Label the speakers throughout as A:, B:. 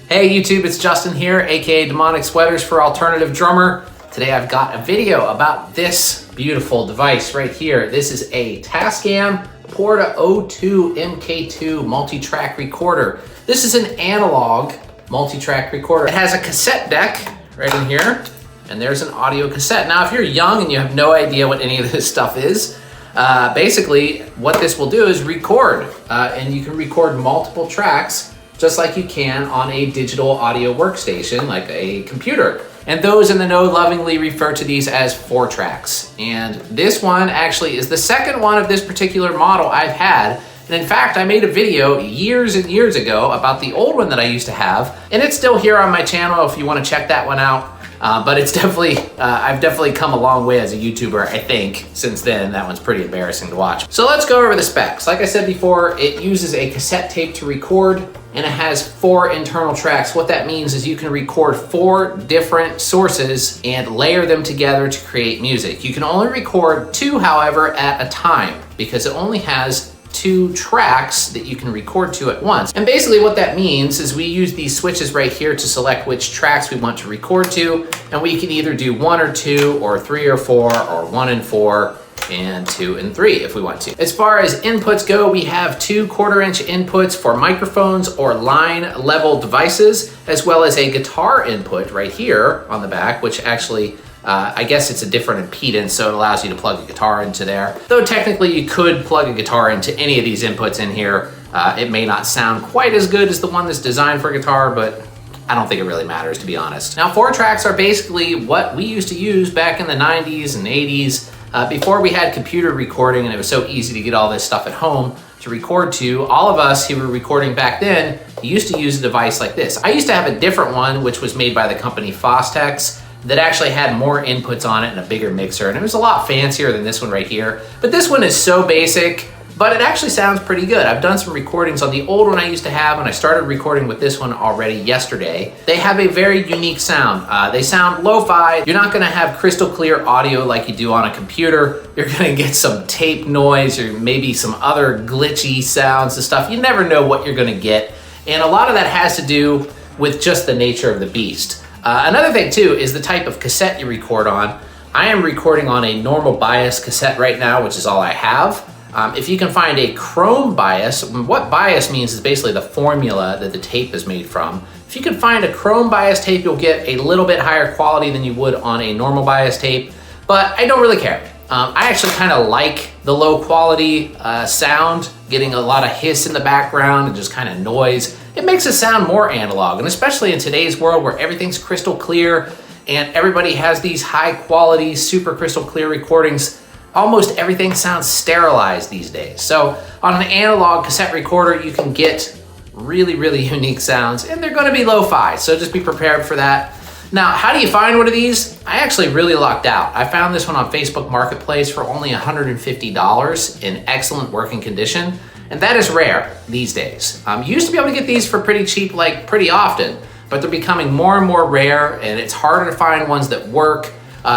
A: Hey YouTube, it's Justin here, aka Demonic Sweaters for Alternative Drummer. Today I've got a video about this beautiful device right here. This is a Tascam Porta02 MKII multi-track recorder. This is an analog multi-track recorder. It has a cassette deck right in here, and there's an audio cassette. Now if you're young and you have no idea what any of this stuff is, basically what this will do is record, and you can record multiple tracks just like you can on a digital audio workstation like a computer. And those in the know lovingly refer to these as 4 tracks. And this one actually is the second one of this particular model I've had. And in fact, I made a video years and years ago about the old one that I used to have, and it's still here on my channel if you want to check that one out. But it's definitely, I've definitely come a long way as a YouTuber, I think, since then. That one's pretty embarrassing to watch. So let's go over the specs. Like I said before, it uses a cassette tape to record, and it has 4 internal tracks. What that means is you can record 4 different sources and layer them together to create music. You can only record 2, however, at a time, because it only has 2 tracks that you can record to at once. And basically what that means is we use these switches right here to select which tracks we want to record to, and we can either do 1 or 2 or 3 or 4 or 1 and 4 and 2 and 3 if we want to. As far as inputs go, we have 2 1/4-inch inputs for microphones or line level devices, as well as a guitar input right here on the back, which actually I guess it's a different impedance, so it allows you to plug a guitar into there. Though technically you could plug a guitar into any of these inputs in here. It may not sound quite as good as the one that's designed for guitar, but I don't think it really matters, to be honest. Now 4 tracks are basically what we used to use back in the 90s and 80s, before we had computer recording and it was so easy to get all this stuff at home to record to. All of us who were recording back then used to use a device like this. I used to have a different one, which was made by the company Fostex, that actually had more inputs on it and a bigger mixer, and it was a lot fancier than this one right here. But this one is so basic, but it actually sounds pretty good. I've done some recordings on the old one I used to have, and I started recording with this one already yesterday. They have a very unique sound. They sound lo-fi. You're not gonna have crystal clear audio like you do on a computer. You're gonna get some tape noise or maybe some other glitchy sounds and stuff. You never know what you're gonna get. And a lot of that has to do with just the nature of the beast. Another thing too is the type of cassette you record on. I am recording on a normal bias cassette right now, which is all I have. If you can find a chrome bias, what bias means is basically the formula that the tape is made from. If you can find a chrome bias tape, you'll get a little bit higher quality than you would on a normal bias tape, but I don't really care. I actually kind of like the low quality sound, getting a lot of hiss in the background and just kind of noise. It makes it sound more analog, and especially in today's world where everything's crystal clear and everybody has these high quality, super crystal clear recordings, almost everything sounds sterilized these days. So on an analog cassette recorder, you can get really, really unique sounds, and they're gonna be lo-fi, so just be prepared for that. Now, how do you find one of these? I actually really lucked out. I found this one on Facebook Marketplace for only $150 in excellent working condition, and that is rare these days. You used to be able to get these for pretty cheap, like pretty often, but they're becoming more and more rare, and it's harder to find ones that work.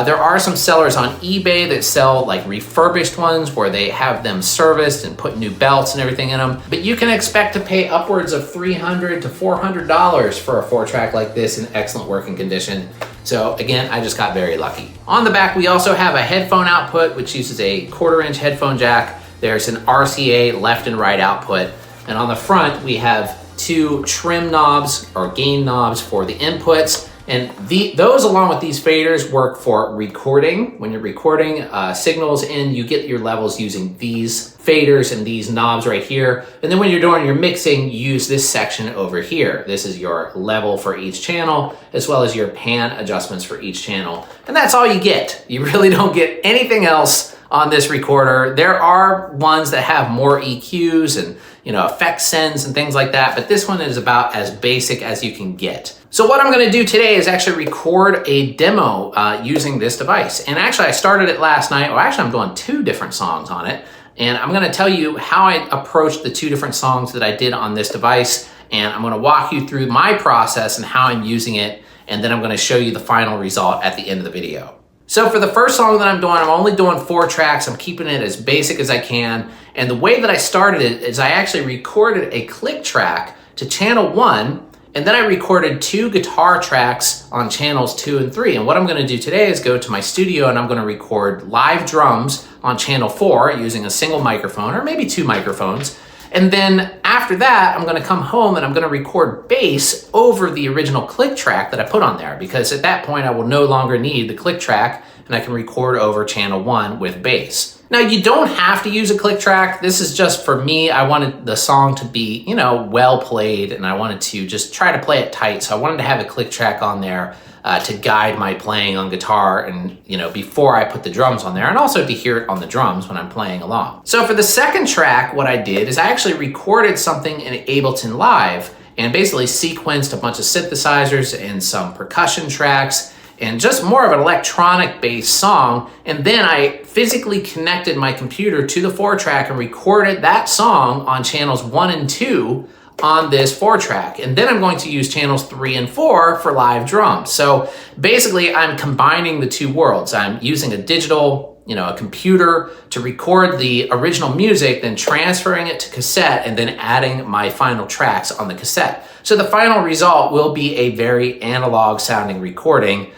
A: There are some sellers on eBay that sell like refurbished ones where they have them serviced and put new belts and everything in them. But you can expect to pay upwards of $300 to $400 for a 4-track like this in excellent working condition. So again, I just got very lucky. On the back, we also have a headphone output, which uses a 1/4-inch headphone jack. There's an RCA left and right output. And on the front, we have 2 trim knobs or gain knobs for the inputs. And those, along with these faders, work for recording. When you're recording signals in, you get your levels using these faders and these knobs right here. And then when you're doing your mixing, you use this section over here. This is your level for each channel, as well as your pan adjustments for each channel. And that's all you get. You really don't get anything else on this recorder. There are ones that have more EQs and effect sends and things like that, but this one is about as basic as you can get. So what I'm gonna do today is actually record a demo using this device. And actually I started it last night. Well, actually I'm doing 2 different songs on it. And I'm gonna tell you how I approached the 2 different songs that I did on this device. And I'm gonna walk you through my process and how I'm using it. And then I'm gonna show you the final result at the end of the video. So for the first song that I'm doing, I'm only doing 4 tracks. I'm keeping it as basic as I can. And the way that I started it is I actually recorded a click track to channel 1 And then I recorded 2 guitar tracks on channels 2 and 3. And what I'm gonna do today is go to my studio and I'm gonna record live drums on channel 4 using a single microphone or maybe 2 microphones. And then after that, I'm gonna come home and I'm gonna record bass over the original click track that I put on there, because at that point I will no longer need the click track and I can record over channel 1 with bass. Now, you don't have to use a click track. This is just for me. I wanted the song to be, well played, and I wanted to just try to play it tight. So I wanted to have a click track on there to guide my playing on guitar and, before I put the drums on there, and also to hear it on the drums when I'm playing along. So for the second track, what I did is I actually recorded something in Ableton Live and basically sequenced a bunch of synthesizers and some percussion tracks and just more of an electronic-based song. And then I physically connected my computer to the 4-track and recorded that song on channels 1 and 2 on this 4-track. And then I'm going to use channels 3 and 4 for live drums. So basically, I'm combining the 2 worlds. I'm using a digital, a computer to record the original music, then transferring it to cassette, and then adding my final tracks on the cassette. So the final result will be a very analog sounding recording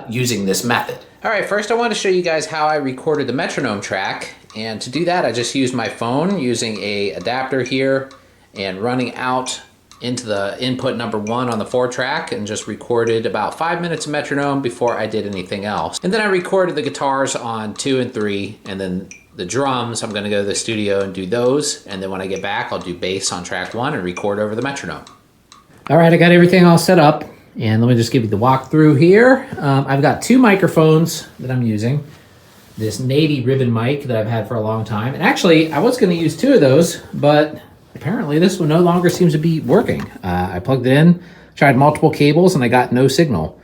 A: using this method. All right, first I want to show you guys how I recorded the Metronome track. And to do that, I just used my phone using a adapter here and running out into the input number 1 on the 4-track and just recorded about 5 minutes of Metronome before I did anything else. And then I recorded the guitars on 2 and 3, and then the drums, I'm gonna go to the studio and do those. And then when I get back, I'll do bass on track 1 and record over the Metronome. All right, I got everything all set up. And let me just give you the walkthrough here. I've got 2 microphones that I'm using. This navy ribbon mic that I've had for a long time. And actually, I was gonna use 2 of those, but apparently this one no longer seems to be working. I plugged it in, tried multiple cables, and I got no signal,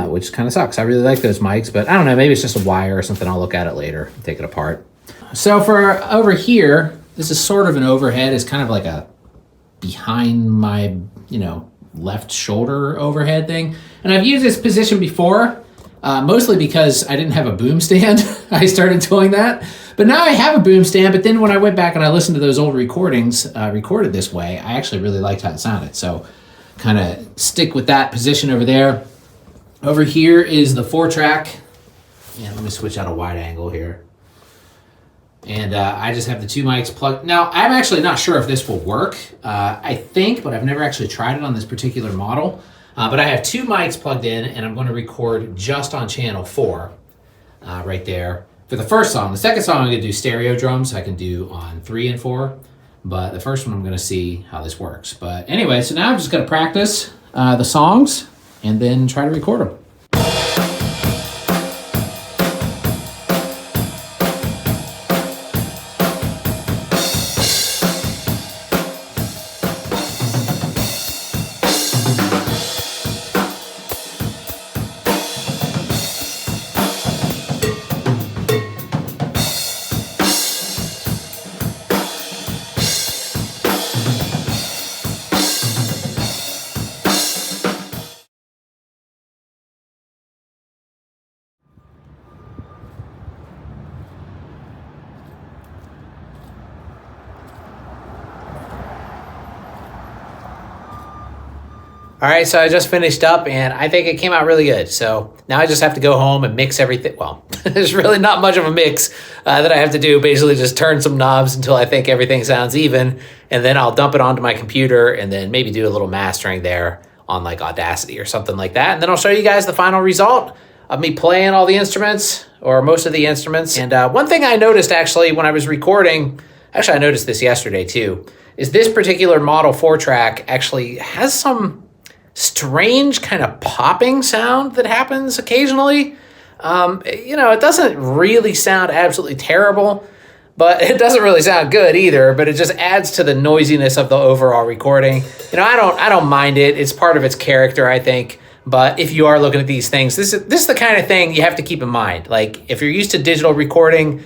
A: which kind of sucks. I really like those mics, but I don't know, maybe it's just a wire or something. I'll look at it later, take it apart. So for over here, this is sort of an overhead. It's kind of like a behind my, left shoulder overhead thing. And I've used this position before, mostly because I didn't have a boom stand. I started doing that. But now I have a boom stand, but then when I went back and I listened to those old recordings recorded this way, I actually really liked how it sounded. So kind of stick with that position over there. Over here is the 4-track. Yeah, let me switch out a wide angle here. And I just have the 2 mics plugged. Now, I'm actually not sure if this will work. I think, but I've never actually tried it on this particular model. But I have 2 mics plugged in, and I'm going to record just on channel 4 right there for the first song. The second song, I'm going to do stereo drums. I can do on 3 and 4. But the first one, I'm going to see how this works. But anyway, so now I'm just going to practice the songs and then try to record them. All right, so I just finished up and I think it came out really good. So now I just have to go home and mix everything. Well, there's really not much of a mix that I have to do. Basically just turn some knobs until I think everything sounds even. And then I'll dump it onto my computer and then maybe do a little mastering there on like Audacity or something like that. And then I'll show you guys the final result of me playing all the instruments or most of the instruments. And one thing I noticed actually when I was recording, actually I noticed this yesterday too, is this particular model 4-track actually has some strange kind of popping sound that happens occasionally. It doesn't really sound absolutely terrible, but it doesn't really sound good either, but it just adds to the noisiness of the overall recording. I don't mind it. It's part of its character, I think. But if you are looking at these things, this is the kind of thing you have to keep in mind. Like if you're used to digital recording,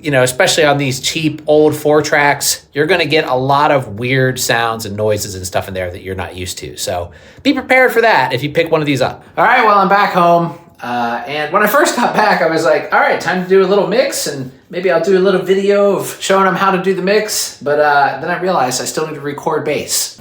A: especially on these cheap old 4-tracks, you're going to get a lot of weird sounds and noises and stuff in there that you're not used to. So be prepared for that if you pick one of these up. All right, well, I'm back home. And when I first got back, I was like, all right, time to do a little mix, and maybe I'll do a little video of showing them how to do the mix. But then I realized I still need to record bass.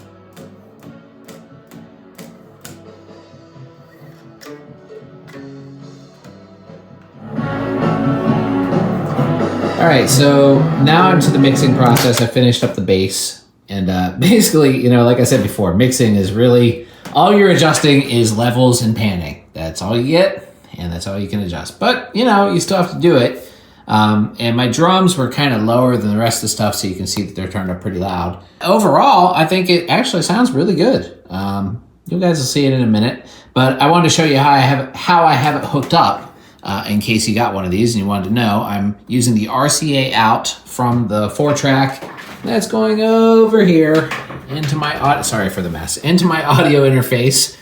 A: right, so now into the mixing process. I finished up the bass, and basically, you know, like I said before, mixing is really, all you're adjusting is levels and panning. That's all you get, and that's all you can adjust. But, you know, you still have to do it. And my drums were kind of lower than the rest of the stuff, so you can see that they're turned up pretty loud. Overall, I think it actually sounds really good. You guys will see it in a minute, but I wanted to show you how I have it hooked up. In case you got one of these and you wanted to know, I'm using the RCA out from the 4-track. That's going over here into my audio, sorry for the mess, into my audio interface.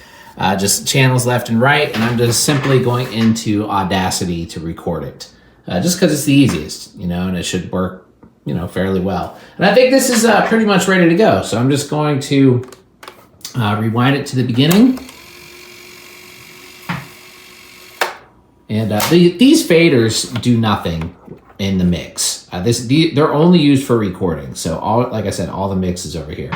A: Just channels left and right, and I'm just simply going into Audacity to record it. Just because it's the easiest, you know, and it should work, you know, fairly well. And I think this is pretty much ready to go. So I'm just going to rewind it to the beginning. And these faders do nothing in the mix. They're only used for recording. So like I said, all the mix is over here.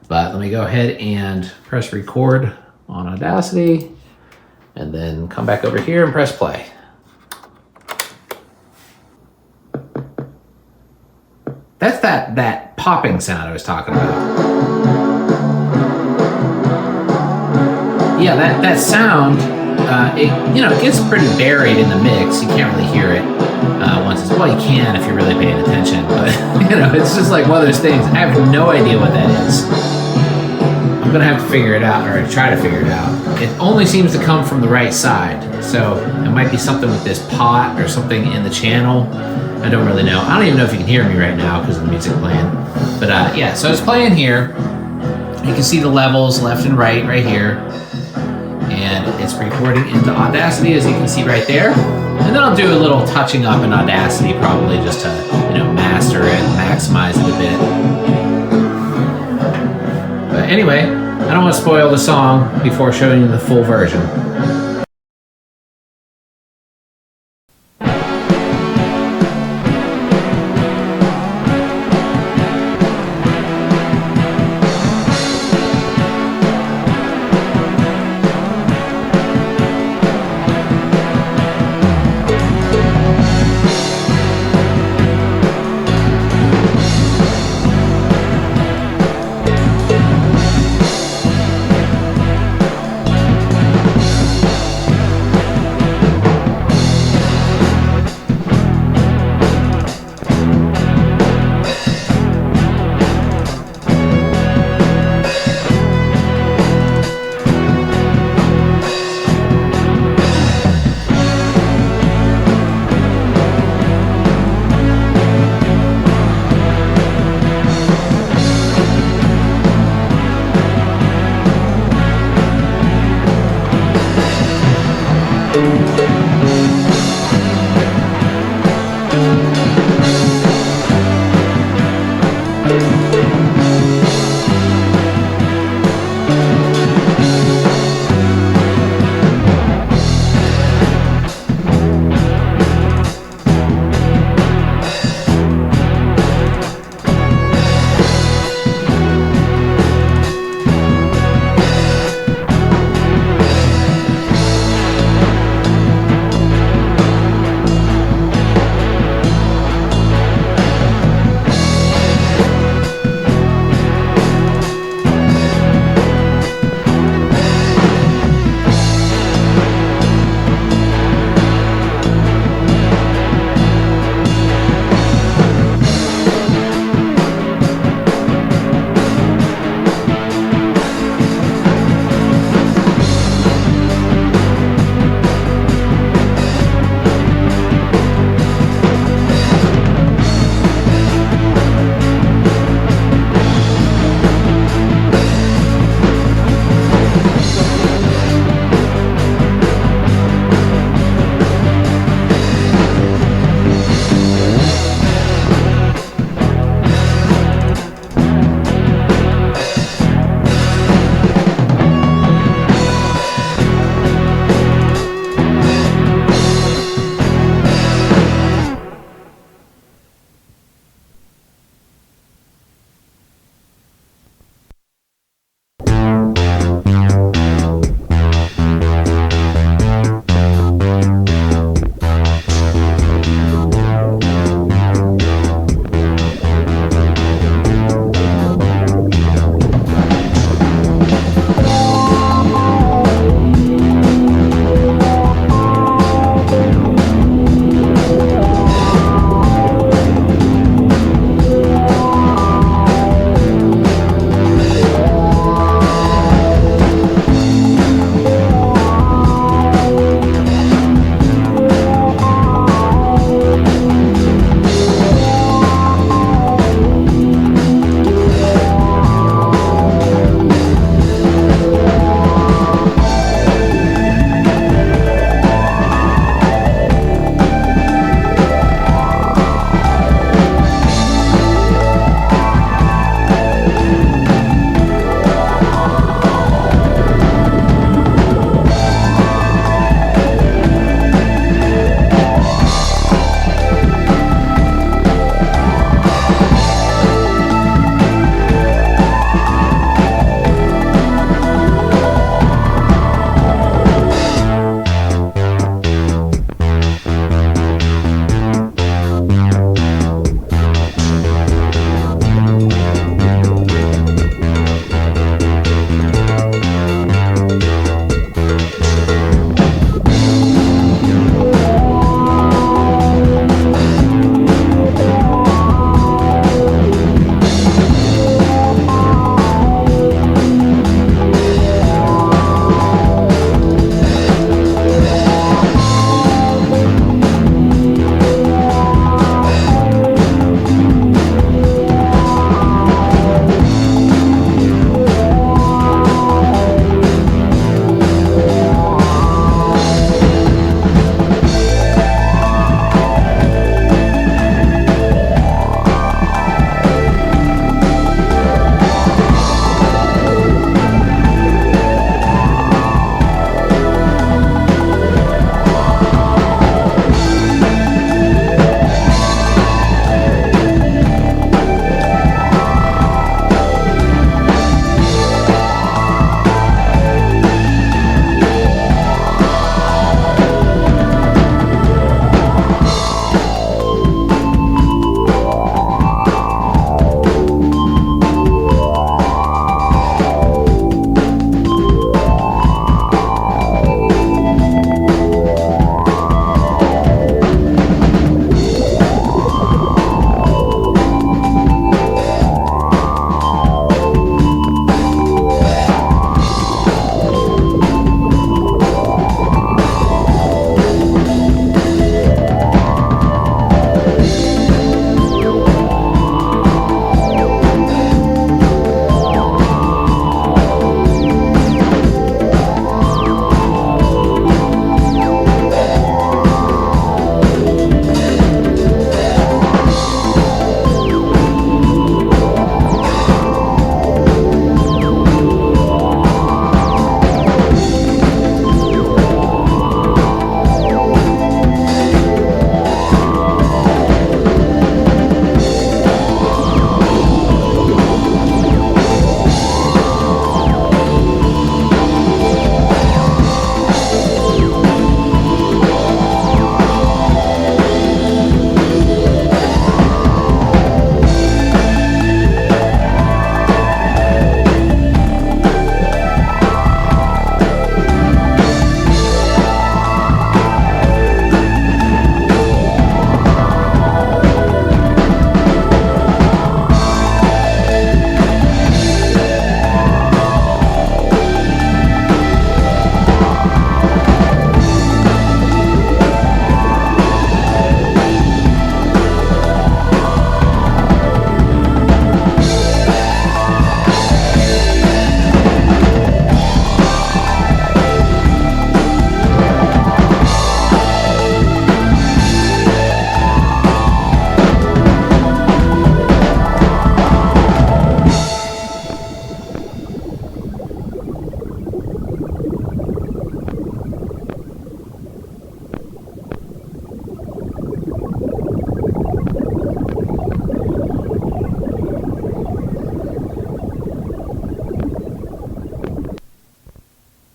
A: But let me go ahead and press record on Audacity, and then come back over here and press play. That's that popping sound I was talking about. Yeah, that sound, it gets pretty buried in the mix. You can't really hear it once it's, well, you can if you're really paying attention, but it's just like one of those things. I have no idea what that is. I'm gonna have to figure it out, or try to figure it out. It only seems to come from the right side, so it might be something with this pot or something in the channel. I don't really know. I don't even know if you can hear me right now because of the music playing. But yeah, so it's playing here. You can see the levels left and right here. And it's recording into Audacity, as you can see right there. And then I'll do a little touching up in Audacity, probably just to, master it, maximize it a bit. But anyway, I don't want to spoil the song before showing you the full version.